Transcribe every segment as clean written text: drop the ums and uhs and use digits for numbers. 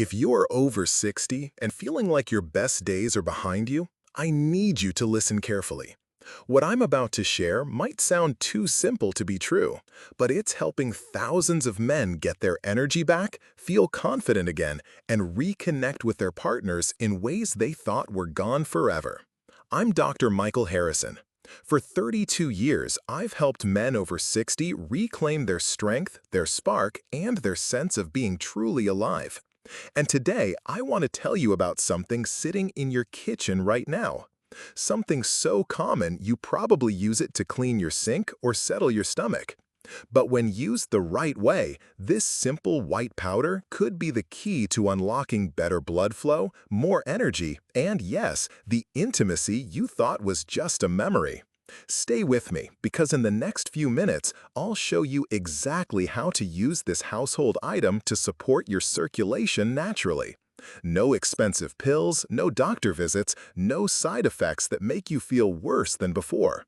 If you're over 60 and feeling like your best days are behind you, I need you to listen carefully. What I'm about to share might sound too simple to be true, but it's helping thousands of men get their energy back, feel confident again, and reconnect with their partners in ways they thought were gone forever. I'm Dr. Michael Harrison. For 32 years, I've helped men over 60 reclaim their strength, their spark, and their sense of being truly alive. And today, I want to tell you about something sitting in your kitchen right now. Something so common you probably use it to clean your sink or settle your stomach. But when used the right way, this simple white powder could be the key to unlocking better blood flow, more energy, and yes, the intimacy you thought was just a memory. Stay with me, because in the next few minutes, I'll show you exactly how to use this household item to support your circulation naturally. No expensive pills, no doctor visits, no side effects that make you feel worse than before.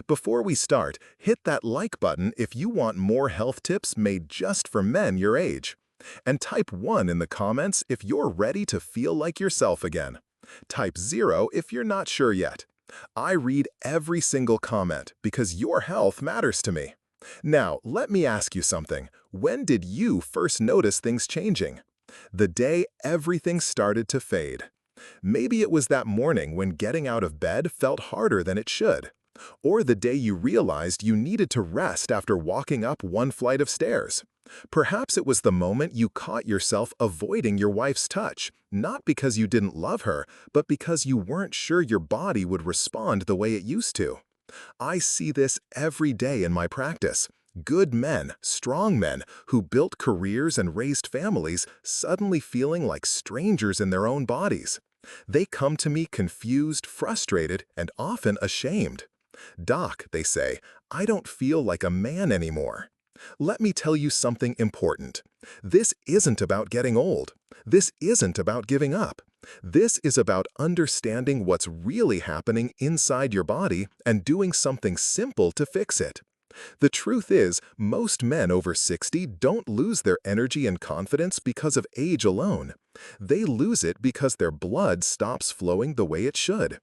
Before we start, hit that like button if you want more health tips made just for men your age. And type 1 in the comments if you're ready to feel like yourself again. Type 0 if you're not sure yet. I read every single comment because your health matters to me. Now, let me ask you something. When did you first notice things changing? The day everything started to fade. Maybe it was that morning when getting out of bed felt harder than it should. Or the day you realized you needed to rest after walking up one flight of stairs. Perhaps it was the moment you caught yourself avoiding your wife's touch, not because you didn't love her, but because you weren't sure your body would respond the way it used to. I see this every day in my practice. Good men, strong men, who built careers and raised families suddenly feeling like strangers in their own bodies. They come to me confused, frustrated, and often ashamed. "Doc," they say, "I don't feel like a man anymore." Let me tell you something important. This isn't about getting old. This isn't about giving up. This is about understanding what's really happening inside your body and doing something simple to fix it. The truth is, most men over 60 don't lose their energy and confidence because of age alone. They lose it because their blood stops flowing the way it should.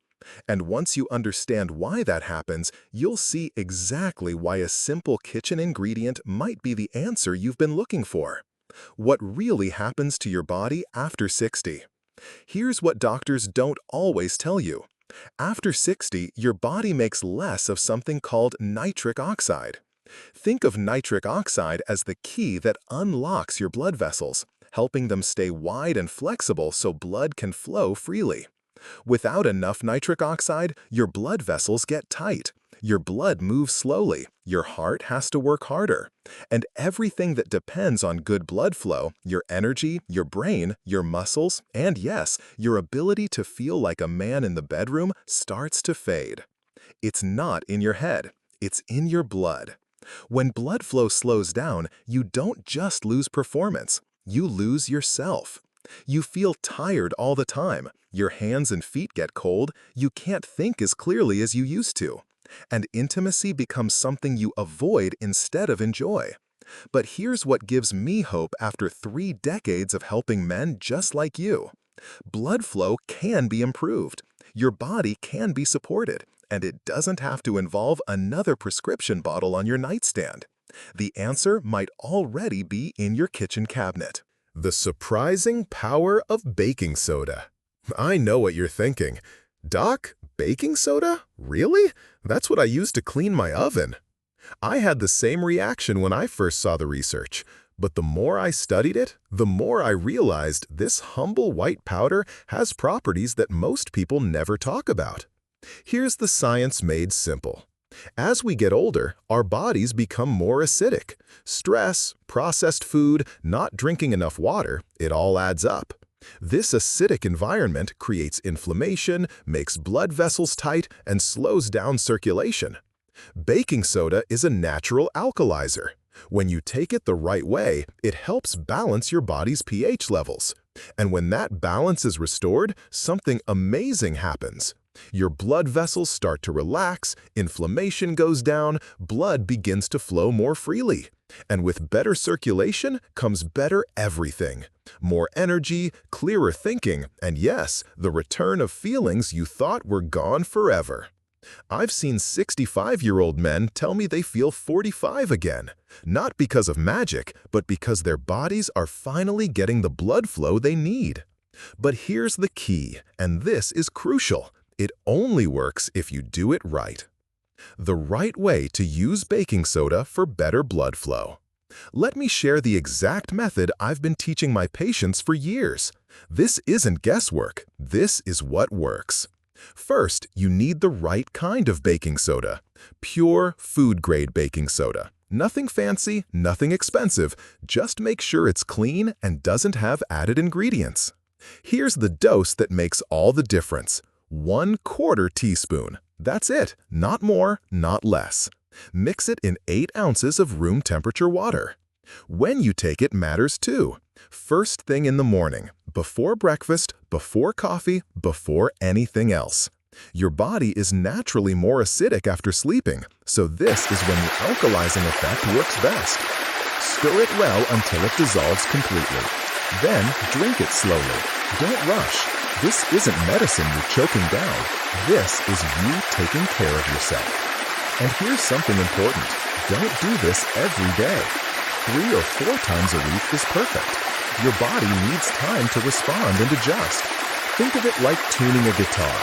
And once you understand why that happens, you'll see exactly why a simple kitchen ingredient might be the answer you've been looking for. What really happens to your body after 60? Here's what doctors don't always tell you. After 60, your body makes less of something called nitric oxide. Think of nitric oxide as the key that unlocks your blood vessels, helping them stay wide and flexible so blood can flow freely. Without enough nitric oxide, your blood vessels get tight. Your blood moves slowly, your heart has to work harder. And everything that depends on good blood flow, your energy, your brain, your muscles, and yes, your ability to feel like a man in the bedroom starts to fade. It's not in your head, it's in your blood. When blood flow slows down, you don't just lose performance, you lose yourself. You feel tired all the time, your hands and feet get cold, you can't think as clearly as you used to. And intimacy becomes something you avoid instead of enjoy. But here's what gives me hope after 3 decades of helping men just like you. Blood flow can be improved, your body can be supported, and it doesn't have to involve another prescription bottle on your nightstand. The answer might already be in your kitchen cabinet. The surprising power of baking soda. I know what you're thinking. "Doc, baking soda? Really? That's what I use to clean my oven." I had the same reaction when I first saw the research, but the more I studied it, the more I realized this humble white powder has properties that most people never talk about. Here's the science made simple. As we get older, our bodies become more acidic. Stress, processed food, not drinking enough water, it all adds up. This acidic environment creates inflammation, makes blood vessels tight, and slows down circulation. Baking soda is a natural alkalizer. When you take it the right way, it helps balance your body's pH levels. And when that balance is restored, something amazing happens. Your blood vessels start to relax, inflammation goes down, blood begins to flow more freely. And with better circulation comes better everything. More energy, clearer thinking, and yes, the return of feelings you thought were gone forever. I've seen 65-year-old men tell me they feel 45 again, not because of magic, but because their bodies are finally getting the blood flow they need. But here's the key, and this is crucial. It only works if you do it right. The right way to use baking soda for better blood flow. Let me share the exact method I've been teaching my patients for years. This isn't guesswork. This is what works. First, you need the right kind of baking soda. Pure, food-grade baking soda. Nothing fancy, nothing expensive. Just make sure it's clean and doesn't have added ingredients. Here's the dose that makes all the difference. 1/4 teaspoon. That's it. Not more, not less. Mix it in 8 ounces of room temperature water. When you take it matters too. First thing in the morning, before breakfast, before coffee, before anything else. Your body is naturally more acidic after sleeping, so this is when the alkalizing effect works best. Stir it well until it dissolves completely. Then drink it slowly. Don't rush. This isn't medicine you're choking down. This is you taking care of yourself. And here's something important. Don't do this every day. 3 or 4 times a week is perfect. Your body needs time to respond and adjust. Think of it like tuning a guitar.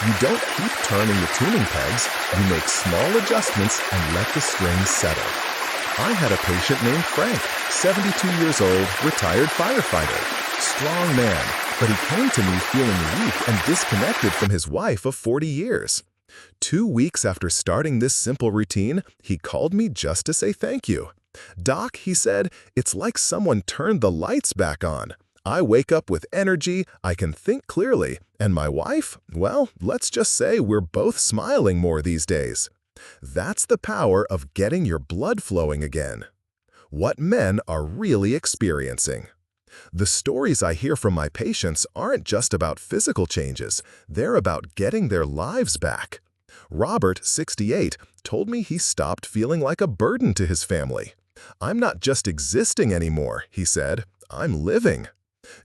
You don't keep turning the tuning pegs, you make small adjustments and let the strings settle. I had a patient named Frank, 72 years old, retired firefighter. Strong man, but he came to me feeling weak and disconnected from his wife of 40 years. 2 weeks after starting this simple routine, he called me just to say thank you. "Doc," he said, "it's like someone turned the lights back on. I wake up with energy, I can think clearly, and my wife, well, let's just say we're both smiling more these days." That's the power of getting your blood flowing again. What men are really experiencing. The stories I hear from my patients aren't just about physical changes, they're about getting their lives back. Robert, 68, told me he stopped feeling like a burden to his family. "I'm not just existing anymore," he said, "I'm living."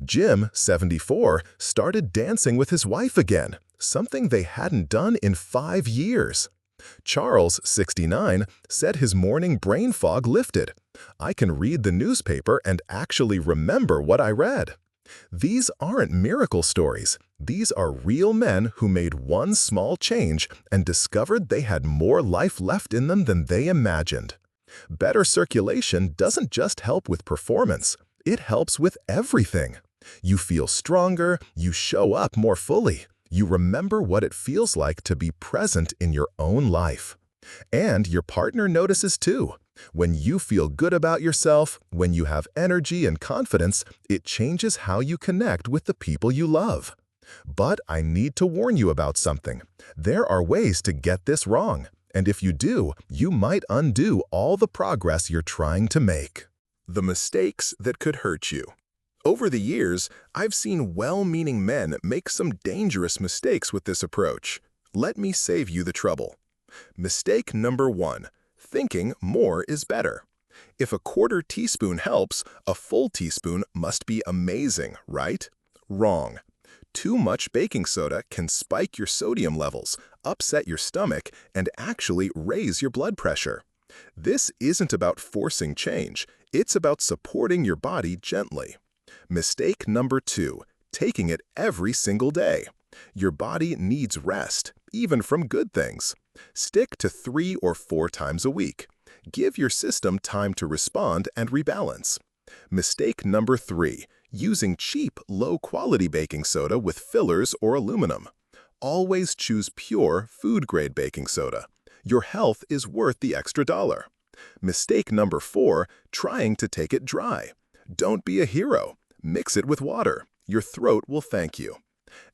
Jim, 74, started dancing with his wife again, something they hadn't done in 5 years. Charles, 69, said his morning brain fog lifted. "I can read the newspaper and actually remember what I read." These aren't miracle stories. These are real men who made one small change and discovered they had more life left in them than they imagined. Better circulation doesn't just help with performance. It helps with everything. You feel stronger, you show up more fully. You remember what it feels like to be present in your own life. And your partner notices too. When you feel good about yourself, when you have energy and confidence, it changes how you connect with the people you love. But I need to warn you about something. There are ways to get this wrong. And if you do, you might undo all the progress you're trying to make. The mistakes that could hurt you. Over the years, I've seen well-meaning men make some dangerous mistakes with this approach. Let me save you the trouble. Mistake number 1. Thinking more is better. If a 1/4 teaspoon helps, a full teaspoon must be amazing, right? Wrong. Too much baking soda can spike your sodium levels, upset your stomach, and actually raise your blood pressure. This isn't about forcing change. It's about supporting your body gently. Mistake number 2. Taking it every single day. Your body needs rest, even from good things. Stick to 3 or 4 times a week. Give your system time to respond and rebalance. Mistake number 3. Using cheap, low-quality baking soda with fillers or aluminum. Always choose pure, food-grade baking soda. Your health is worth the extra dollar. Mistake number 4. Trying to take it dry. Don't be a hero. Mix it with water. Your throat will thank you.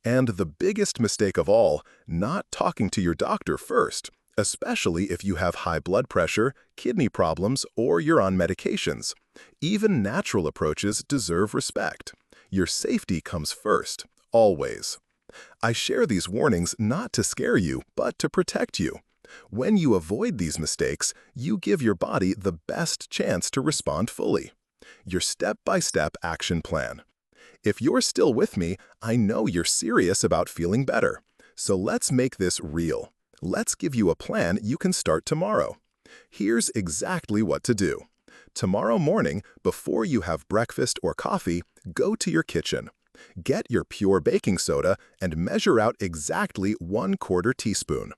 And the biggest mistake of all, not talking to your doctor first, especially if you have high blood pressure, kidney problems, or you're on medications. Even natural approaches deserve respect. Your safety comes first, always. I share these warnings not to scare you, but to protect you. When you avoid these mistakes, you give your body the best chance to respond fully. Your step-by-step action plan. If you're still with me, I know you're serious about feeling better. So let's make this real. Let's give you a plan you can start tomorrow. Here's exactly what to do. Tomorrow morning, before you have breakfast or coffee, go to your kitchen. Get your pure baking soda and measure out exactly 1/4 teaspoon.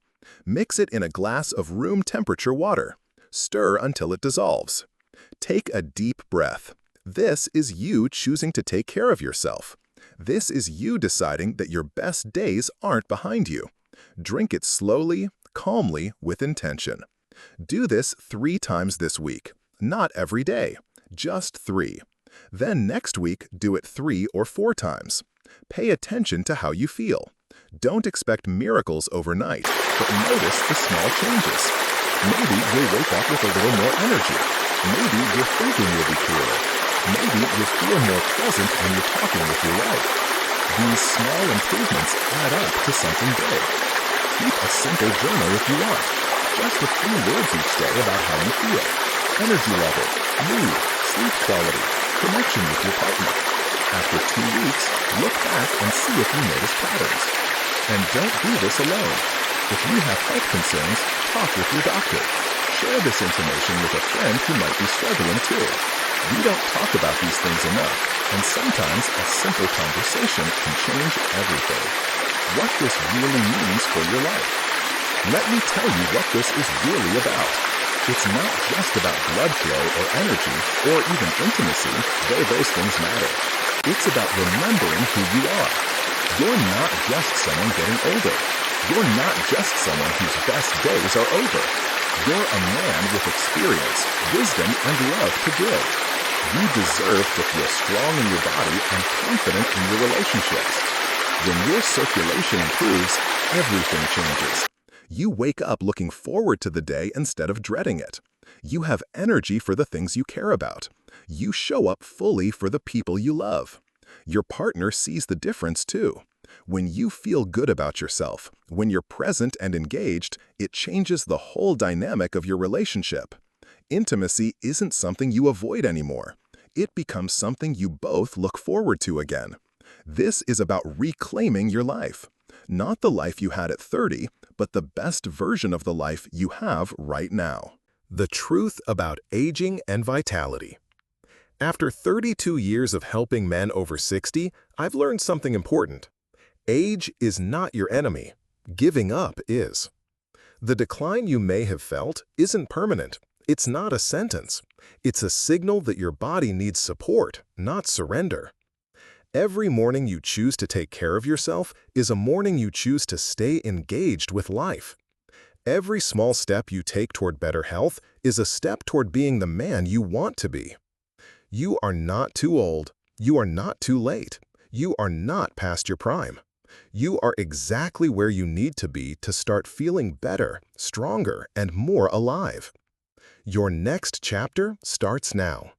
Mix it in a glass of room temperature water. Stir until it dissolves. Take a deep breath. This is you choosing to take care of yourself. This is you deciding that your best days aren't behind you. Drink it slowly, calmly, with intention. Do this 3 times this week. Not every day, just 3. Then next week, do it 3 or 4 times. Pay attention to how you feel. Don't expect miracles overnight, but notice the small changes. Maybe you'll wake up with a little more energy. Maybe your thinking will be clearer. Maybe you'll feel more present when you're talking with your wife. These small improvements add up to something big. Keep a simple journal if you want. Just a few words each day about how you feel. Energy level, mood, sleep quality, connection with your partner. After 2 weeks, look back and see if you notice patterns. And don't do this alone. If you have health concerns, talk with your doctor. Share this information with a friend who might be struggling too. We don't talk about these things enough, and sometimes a simple conversation can change everything. What this really means for your life. Let me tell you what this is really about. It's not just about blood flow or energy or even intimacy, though those things matter. It's about remembering who you are. You're not just someone getting older. You're not just someone whose best days are over. You're a man with experience, wisdom, and love to give. You deserve to feel strong in your body and confident in your relationships. When your circulation improves, everything changes. You wake up looking forward to the day instead of dreading it. You have energy for the things you care about. You show up fully for the people you love. Your partner sees the difference too. When you feel good about yourself, when you're present and engaged, it changes the whole dynamic of your relationship. Intimacy isn't something you avoid anymore. It becomes something you both look forward to again. This is about reclaiming your life. Not the life you had at 30, but the best version of the life you have right now. The truth about aging and vitality. After 32 years of helping men over 60, I've learned something important. Age is not your enemy. Giving up is. The decline you may have felt isn't permanent. It's not a sentence. It's a signal that your body needs support, not surrender. Every morning you choose to take care of yourself is a morning you choose to stay engaged with life. Every small step you take toward better health is a step toward being the man you want to be. You are not too old. You are not too late. You are not past your prime. You are exactly where you need to be to start feeling better, stronger, and more alive. Your next chapter starts now.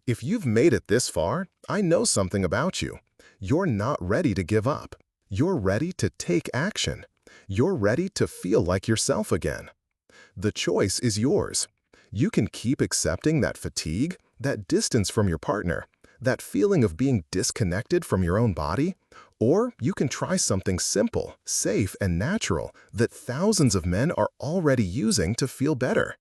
If you've made it this far, I know something about you. You're not ready to give up. You're ready to take action. You're ready to feel like yourself again. The choice is yours. You can keep accepting that fatigue, that distance from your partner, that feeling of being disconnected from your own body, or you can try something simple, safe, and natural that thousands of men are already using to feel better.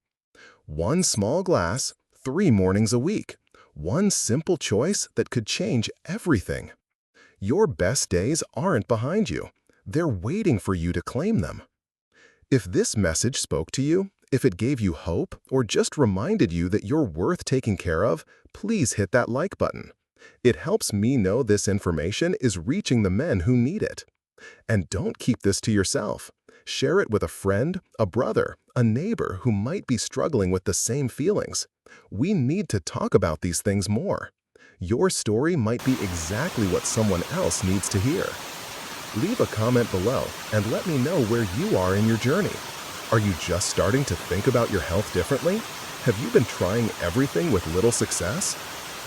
1 small glass, 3 mornings a week. One simple choice that could change everything. Your best days aren't behind you. They're waiting for you to claim them. If this message spoke to you, if it gave you hope, or just reminded you that you're worth taking care of, please hit that like button. It helps me know this information is reaching the men who need it. And don't keep this to yourself. Share it with a friend, a brother, a neighbor who might be struggling with the same feelings. We need to talk about these things more. Your story might be exactly what someone else needs to hear. Leave a comment below and let me know where you are in your journey. Are you just starting to think about your health differently? Have you been trying everything with little success?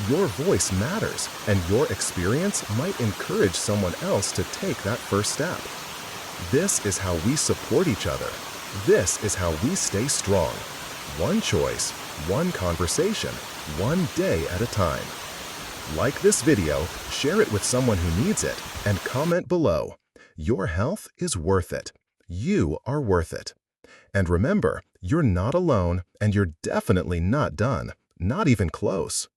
Your voice matters, and your experience might encourage someone else to take that first step. This is how we support each other. This is how we stay strong. One choice, one conversation, one day at a time. Like this video, share it with someone who needs it, and comment below. Your health is worth it. You are worth it. And remember, you're not alone, and you're definitely not done, not even close.